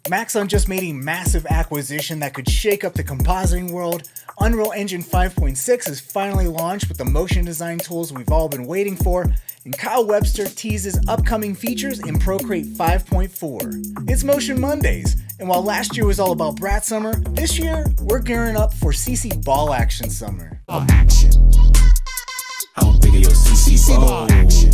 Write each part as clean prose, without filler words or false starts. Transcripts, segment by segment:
Maxon just made a massive acquisition that could shake up the compositing world. Unreal Engine 5.6 is finally launched with the motion design tools we've all been waiting for, and Kyle Webster teases upcoming features in Procreate 5.4. It's Motion Mondays, and while last year was all about Brat Summer, this year we're gearing up for CC Ball Action Summer. Ball action. How big are your CC ball action?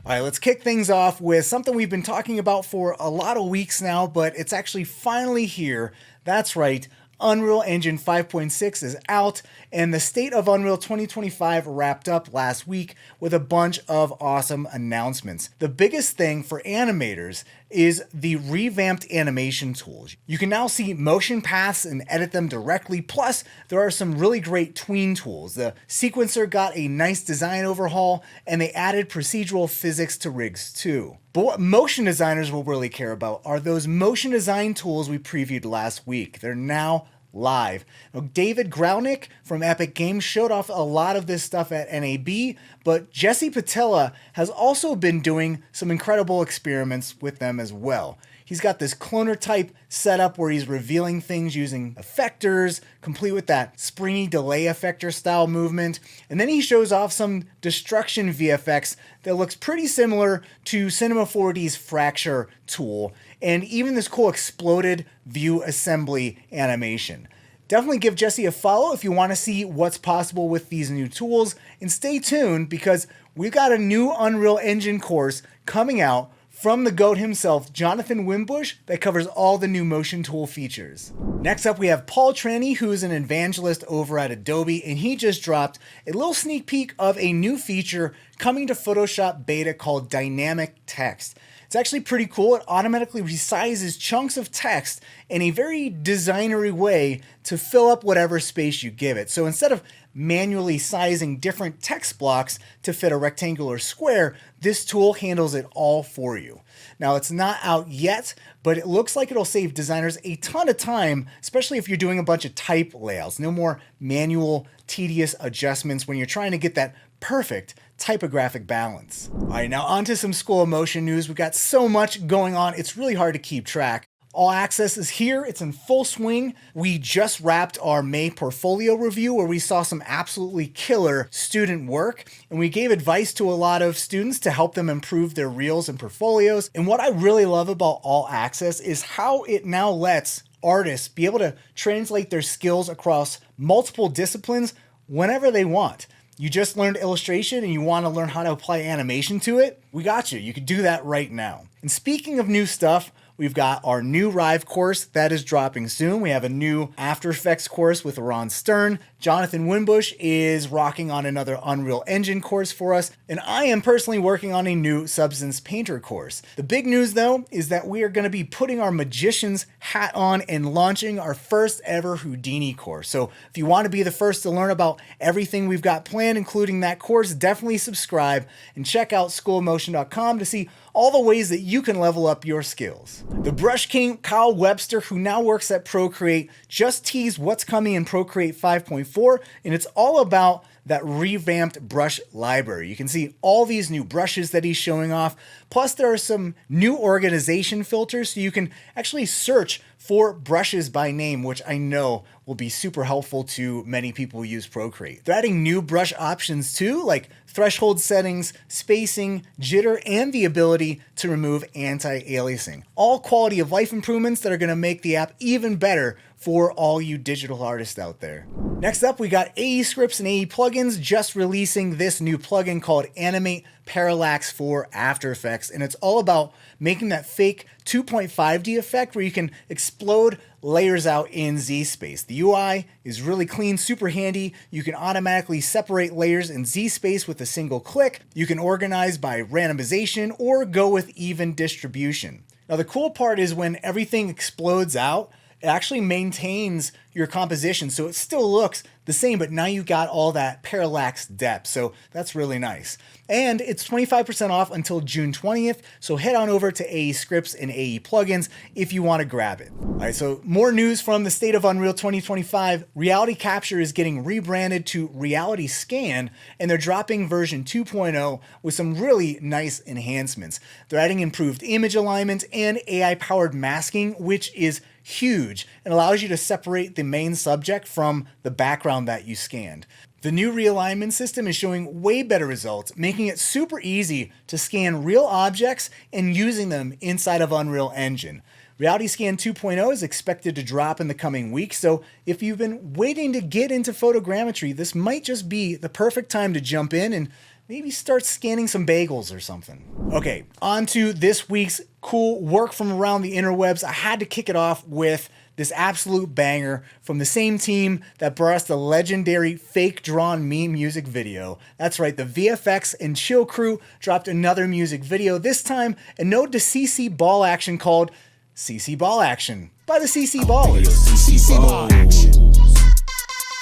Alright, let's kick things off with something we've been talking about for a lot of weeks now, but it's actually finally here. That's right, Unreal Engine 5.6 is out, and the State of Unreal 2025 wrapped up last week with a bunch of awesome announcements. The biggest thing for animators is the revamped animation tools. You can now see motion paths and edit them directly, plus there are some really great tween tools. The sequencer got a nice design overhaul, and they added procedural physics to rigs too. But what motion designers will really care about are those motion design tools we previewed last week. They're now live. Now, David Graunik from Epic Games showed off a lot of this stuff at NAB, but Jesse Pitela has also been doing some incredible experiments with them as well. He's got this cloner type setup where he's revealing things using effectors, complete with that springy delay effector style movement. And then he shows off some destruction VFX that looks pretty similar to Cinema 4D's Fracture tool, and even this cool exploded view assembly animation. Definitely give Jesse a follow if you want to see what's possible with these new tools, and stay tuned because we've got a new Unreal Engine course coming out from the GOAT himself, Jonathan Wimbush, that covers all the new motion tool features. Next up, we have Paul Tranny, who's an evangelist over at Adobe, and he just dropped a little sneak peek of a new feature coming to Photoshop beta called Dynamic Text. It's actually pretty cool. It automatically resizes chunks of text in a very designery way to fill up whatever space you give it. So instead of manually sizing different text blocks to fit a rectangular square, this tool handles it all for you. Now, it's not out yet, but it looks like it'll save designers a ton of time, especially if you're doing a bunch of type layouts. No more manual, tedious adjustments when you're trying to get that perfect typographic balance. All right, now on to some School of Motion news. We've got so much going on, it's really hard to keep track. All Access is here, it's in full swing. We just wrapped our May portfolio review where we saw some absolutely killer student work, and we gave advice to a lot of students to help them improve their reels and portfolios. And what I really love about All Access is how it now lets artists be able to translate their skills across multiple disciplines whenever they want. You just learned illustration and you want to learn how to apply animation to it? We got you. You can do that right now. And speaking of new stuff, we've got our new Rive course that is dropping soon. We have a new After Effects course with Ron Stern. Jonathan Wimbush is rocking on another Unreal Engine course for us. And I am personally working on a new Substance Painter course. The big news though is that we are going to be putting our magician's hat on and launching our first ever Houdini course. So if you want to be the first to learn about everything we've got planned, including that course, definitely subscribe and check out schoolofmotion.com to see all the ways that you can level up your skills. The Brush King, Kyle Webster, who now works at Procreate, just teased what's coming in Procreate 5.4, and it's all about that revamped brush library. You can see all these new brushes that he's showing off. Plus, there are some new organization filters, so you can actually search for brushes by name, which I know will be super helpful to many people who use Procreate. They're adding new brush options too, like threshold settings, spacing, jitter, and the ability to remove anti-aliasing. All quality of life improvements that are going to make the app even better for all you digital artists out there. Next up, we got AE Scripts and AE Plugins just releasing this new plugin called Animate Parallax for After Effects, and it's all about making that fake 2.5D effect where you can explode layers out in Z-space. The UI is really clean, super handy. You can automatically separate layers in Z-space with a single click. You can organize by randomization or go with even distribution. Now the cool part is when everything explodes out, it actually maintains your composition. So it still looks the same, but now you got all that parallax depth. So that's really nice. And it's 25% off until June 20th. So head on over to AE Scripts and AE Plugins if you want to grab it. All right, so more news from the State of Unreal 2025. Reality Capture is getting rebranded to Reality Scan, and they're dropping version 2.0 with some really nice enhancements. They're adding improved image alignment and AI-powered masking, which is huge and allows you to separate the main subject from the background that you scanned. The new realignment system is showing way better results, making it super easy to scan real objects and using them inside of Unreal Engine. Reality Scan 2.0 is expected to drop in the coming weeks, so if you've been waiting to get into photogrammetry, this might just be the perfect time to jump in and maybe start scanning some bagels or something. Okay, on to this week's cool work from around the interwebs. I had to kick it off with this absolute banger from the same team that brought us the legendary fake drawn meme music video. That's right, the VFX and Chill crew dropped another music video, this time a node to CC Ball Action called CC Ball Action by the CC Ballers. CC Ball action.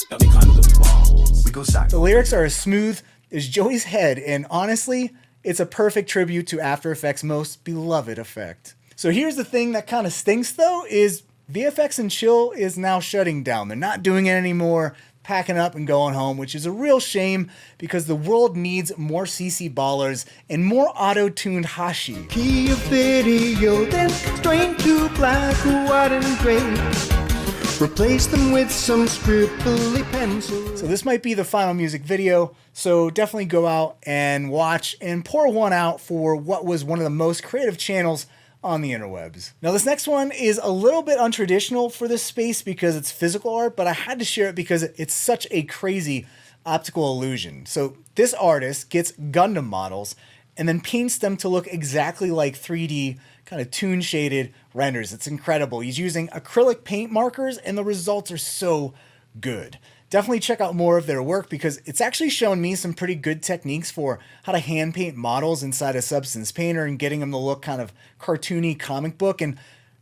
That'll be kind of the balls. We go side. The lyrics are as smooth as Joey's head, and honestly, it's a perfect tribute to After Effects' most beloved effect. So here's the thing that kind of stinks though, is VFX and Chill is now shutting down. They're not doing it anymore, packing up and going home, which is a real shame because the world needs more CC Ballers and more auto-tuned Hashi. Key of video, then strain to black, white, and gray. Replace them with some scribbly pencils. So this might be the final music video, so definitely go out and watch and pour one out for what was one of the most creative channels on the interwebs. Now this next one is a little bit untraditional for this space because it's physical art, but I had to share it because it's such a crazy optical illusion. So this artist gets Gundam models and then paints them to look exactly like 3D kind of Toon shaded renders. It's incredible. He's using acrylic paint markers and the results are so good. Definitely check out more of their work because it's actually shown me some pretty good techniques for how to hand paint models inside a Substance Painter and getting them to look kind of cartoony comic book, and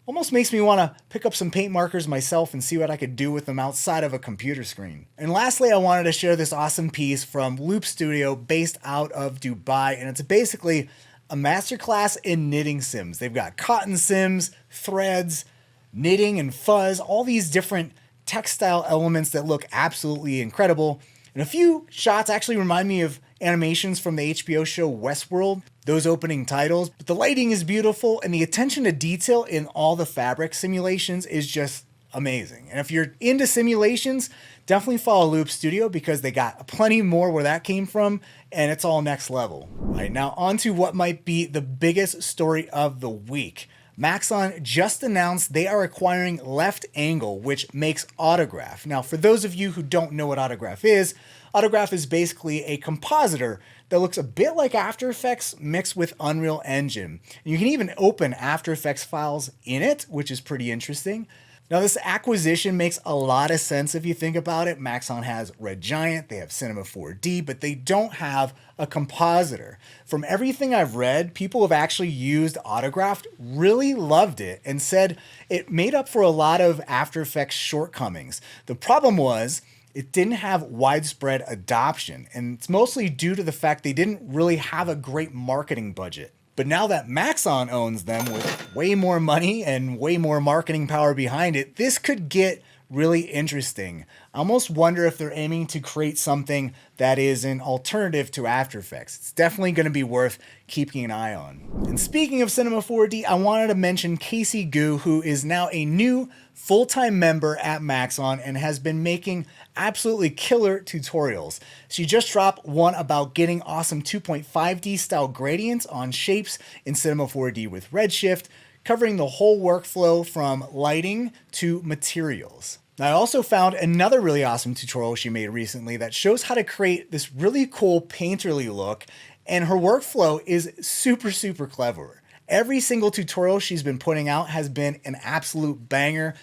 almost makes me want to pick up some paint markers myself and see what I could do with them outside of a computer screen. And lastly, I wanted to share this awesome piece from Loop Studio based out of Dubai, and it's basically a masterclass in knitting sims. They've got cotton sims, threads, knitting and fuzz, all these different textile elements that look absolutely incredible. And a few shots actually remind me of animations from the HBO show Westworld, those opening titles. But the lighting is beautiful and the attention to detail in all the fabric simulations is just amazing. And if you're into simulations, definitely follow Loop Studio because they got plenty more where that came from and it's all next level. All right, now on to what might be the biggest story of the week. Maxon just announced they are acquiring Left Angle, which makes Autograph. Now, for those of you who don't know what Autograph is basically a compositor that looks a bit like After Effects mixed with Unreal Engine. And you can even open After Effects files in it, which is pretty interesting. Now, this acquisition makes a lot of sense if you think about it. Maxon has Red Giant, they have Cinema 4D, but they don't have a compositor. From everything I've read, people have actually used Autograph, really loved it, and said it made up for a lot of After Effects shortcomings. The problem was it didn't have widespread adoption, and it's mostly due to the fact they didn't really have a great marketing budget. But now that Maxon owns them with way more money and way more marketing power behind it, this could get really interesting. I almost wonder if they're aiming to create something that is an alternative to After Effects. It's definitely going to be worth keeping an eye on. And speaking of Cinema 4D, I wanted to mention Casey Gu, who is now a new full-time member at Maxon and has been making absolutely killer tutorials. She just dropped one about getting awesome 2.5D style gradients on shapes in Cinema 4D with Redshift, covering the whole workflow from lighting to materials. Now, I also found another really awesome tutorial she made recently that shows how to create this really cool painterly look, and her workflow is super, super clever. Every single tutorial she's been putting out has been an absolute banger,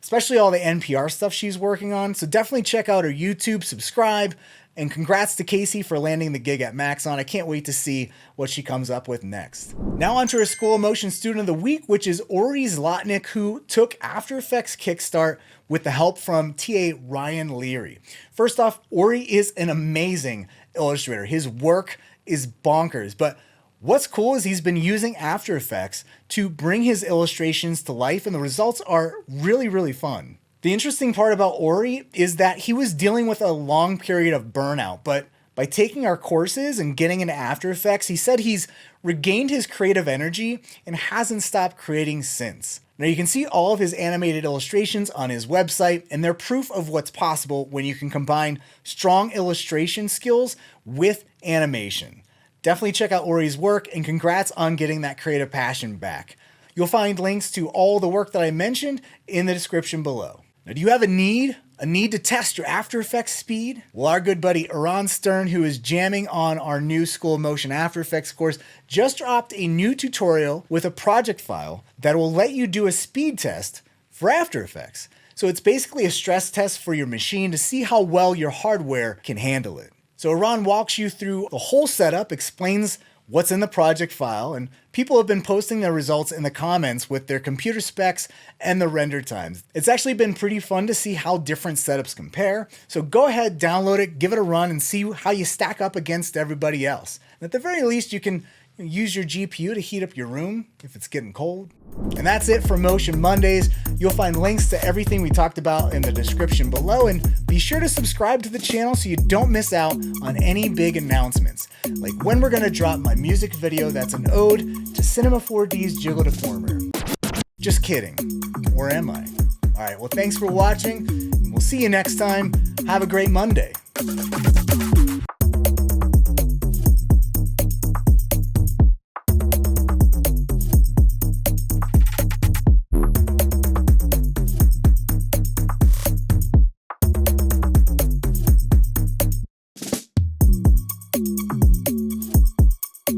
especially all the NPR stuff she's working on. So definitely check out her YouTube, subscribe, And congrats to Casey for landing the gig at Maxon. I can't wait to see what she comes up with next. Now on to our School of Motion Student of the Week, which is Ori Zlotnik, who took After Effects Kickstart with the help from TA Ryan Leary. First off, Ori is an amazing illustrator. His work is bonkers, but what's cool is he's been using After Effects to bring his illustrations to life, and the results are really, really fun. The interesting part about Ori is that he was dealing with a long period of burnout, but by taking our courses and getting into After Effects, he said he's regained his creative energy and hasn't stopped creating since. Now you can see all of his animated illustrations on his website, and they're proof of what's possible when you can combine strong illustration skills with animation. Definitely check out Ori's work, and congrats on getting that creative passion back. You'll find links to all the work that I mentioned in the description below. Now, do you have a need to test your After Effects speed? Well, our good buddy Eran Stern, who is jamming on our new School of Motion After Effects course, just dropped a new tutorial with a project file that will let you do a speed test for After Effects. So it's basically a stress test for your machine to see how well your hardware can handle it. So Eran walks you through the whole setup, explains what's in the project file, and people have been posting their results in the comments with their computer specs and the render times. It's actually been pretty fun to see how different setups compare. So go ahead, download it, give it a run, and see how you stack up against everybody else. And at the very least, you can use your GPU to heat up your room if it's getting cold. And that's it for Motion Mondays. You'll find links to everything we talked about in the description below, and be sure to subscribe to the channel so you don't miss out on any big announcements, like when we're gonna drop my music video that's an ode to Cinema 4D's Jiggle Deformer. Just kidding, or am I? All right, well, thanks for watching, and we'll see you next time. Have a great Monday.